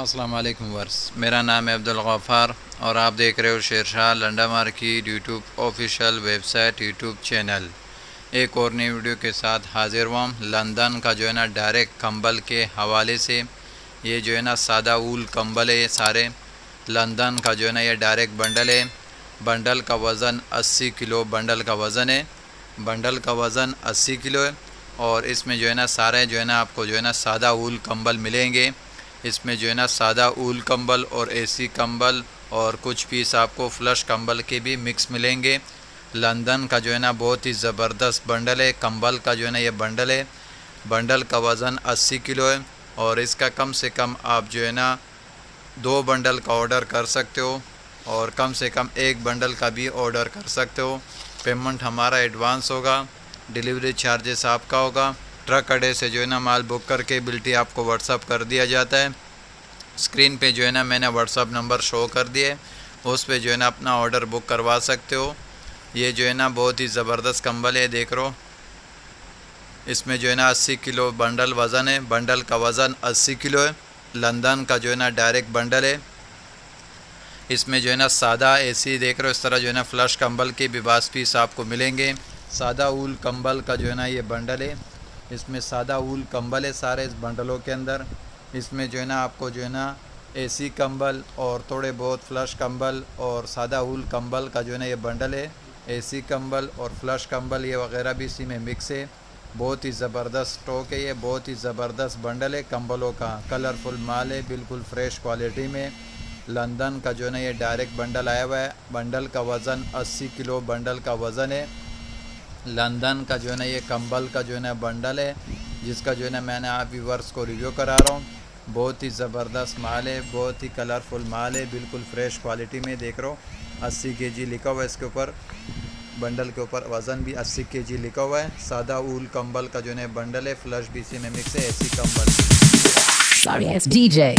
अस्सलाम वालेकुम वर्स, मेरा नाम है अब्दुल गफ़ार और आप देख रहे हो Shershah Landa market YouTube official website YouTube channel. एक और नई वीडियो के साथ हाजिर हुआ। लंदन का जो है ना डायरेक्ट कंबल के हवाले से, ये जो है ना सादा ऊल कंबल है। ये सारे लंदन का जो है ना ये डायरेक्ट बंडल है। बंडल का वज़न 80 किलो बंडल का वज़न है। बंडल का वज़न 80 किलो है और इसमें जो है ना सारे जो है ना आपको जो है ना सादा ऊल कंबल मिलेंगे। इसमें जो है ना सादा ऊल कंबल और एसी कंबल और कुछ पीस आपको फ्लश कंबल के भी मिक्स मिलेंगे। लंदन का जो है ना बहुत ही ज़बरदस्त बंडल है। कंबल का जो है ना ये बंडल है। बंडल का वज़न 80 किलो है और इसका कम से कम आप जो है ना 2 बंडल का ऑर्डर कर सकते हो और कम से कम 1 बंडल का भी ऑर्डर कर सकते हो। पेमेंट हमारा एडवांस होगा, डिलीवरी चार्जेस आपका होगा। ट्रक अड्डे से जो है ना माल बुक करके बिल्टी आपको व्हाट्सअप कर दिया जाता है। स्क्रीन पे जो है ना मैंने व्हाट्सअप नंबर शो कर दिए, उस पे जो है ना अपना ऑर्डर बुक करवा सकते हो। ये जो है ना बहुत ही ज़बरदस्त कंबल है, देख लो। इसमें जो है ना 80 किलो बंडल वज़न है। बंडल का वज़न 80 किलो है। लंदन का जो है ना डायरेक्ट बंडल है। इसमें जो है ना सादा एसी देख रहे हो, इस तरह जो है ना फ्लश कंबल के भी बास पीस आपको मिलेंगे। सादा ऊल कंबल का जो है ना ये बंडल है। इसमें सादा ऊल कंबल है सारे इस बंडलों के अंदर। इसमें जो है ना आपको जो है ना एसी कंबल और थोड़े बहुत फ्लश कंबल और सादा ऊल कंबल का जो है ना ये बंडल है। एसी कंबल और फ्लश कंबल ये वगैरह भी इसी में मिक्स है। बहुत ही ज़बरदस्त स्टॉक है ये, बहुत ही ज़बरदस्त बंडल है कंबलों का। कलरफुल माल है, बिल्कुल फ्रेश क्वालिटी में। लंदन का जो है ना ये डायरेक्ट बंडल आया हुआ है। बंडल का वज़न 80 किलो बंडल का वज़न है। लंदन का जो है ना ये कंबल का जो है ना बंडल है, जिसका जो है ना मैंने आप व्यूअर्स को रिव्यू करा रहा हूँ। बहुत ही ज़बरदस्त माल है, बहुत ही कलरफुल माल है, बिल्कुल फ्रेश क्वालिटी में। देख रहे हो 80 केजी लिखा हुआ है इसके ऊपर। बंडल के ऊपर वज़न भी 80 केजी लिखा हुआ है। सादा ऊल कंबल का जो है ना बंडल है, फ्लश बीसी में मिक्स है, एसी कंबल। Sorry, it's DJ.